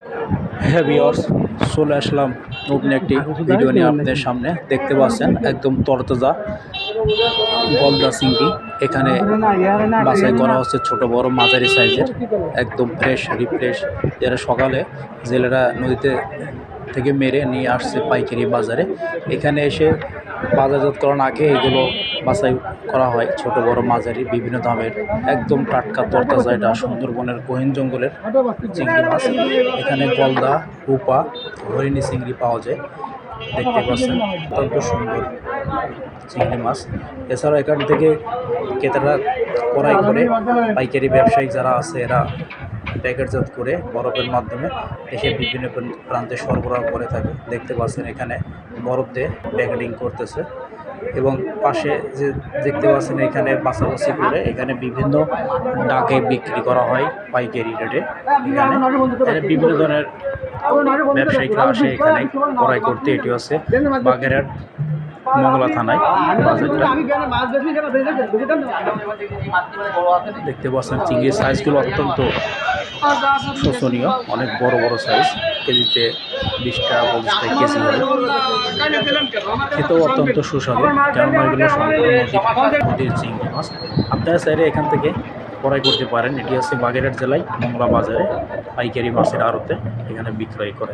হ্যাঁ ভিউয়ার্স, চলে আসলাম নতুন একটি ভিডিও নিয়ে আপনাদের সামনে। দেখতে পাচ্ছেন একদম তরতাজা গলদা চিংড়ি এখানে বাছাই করা হচ্ছে, ছোট বড় মাঝারি সাইজের, একদম ফ্রেশ রিফ্রেশ। যারা সকালে জেলেরা নদীতে থেকে মেরে নিয়ে আসছে পাইকারি বাজারে, এখানে এসে বাজারজাতকরণ আগে এগুলো বাছাই করা হয়, ছোট বড় মাঝারি বিভিন্ন দামের, একদম টাটকা তরতাজা। এটা সুন্দরবনের গহীন জঙ্গলের চিংড়ি মাছ। এখানে গলদা, রূপা, হরিণী চিংড়ি পাওয়া যায়। দেখতে পাচ্ছেন অত্যন্ত সুন্দর চিংড়ি মাছ। এছাড়াও এখান থেকে ক্রেতারা ক্রয় করে পাইকারি ব্যবসায়িক যারা আছে এরা প্যাকেটজাত করে বরফের মাধ্যমে দেশের বিভিন্ন প্রান্তে সরবরাহ করে থাকে। দেখতে পাচ্ছেন এখানে বরফ দিয়ে প্যাকেটিং করতেছে, এবং পাশে যে দেখতে পাচ্ছেন এখানে বাছাবাছি করে এখানে বিভিন্ন ডাকে বিক্রি করা হয় পাইকারি রেটে। এখানে বিভিন্ন ধরনের ব্যবসায়িকরা আসে এখানে ক্রয় করতে। এটি হচ্ছে বাগেরহাট মংলা থানায় বাজারটা। দেখতে পাচ্ছেন চিংড়ির সাইজগুলো অত্যন্ত শোচনীয়, অনেক বড় বড় সাইজ, কেজিতে 20 টাকা 25 টাকা কেজি হয়। খেতেও অত্যন্ত সুস্বাদু, কেননা এগুলো সম্পূর্ণ নদীর চিংড়ি মাছ। আপনারা চাইলে এখান থেকে ক্রয় করতে পারেন। এটি হচ্ছে বাগেরহাট জেলায় মংলা বাজারে পাইকারি মাছের আড়তে এখানে বিক্রয় করে।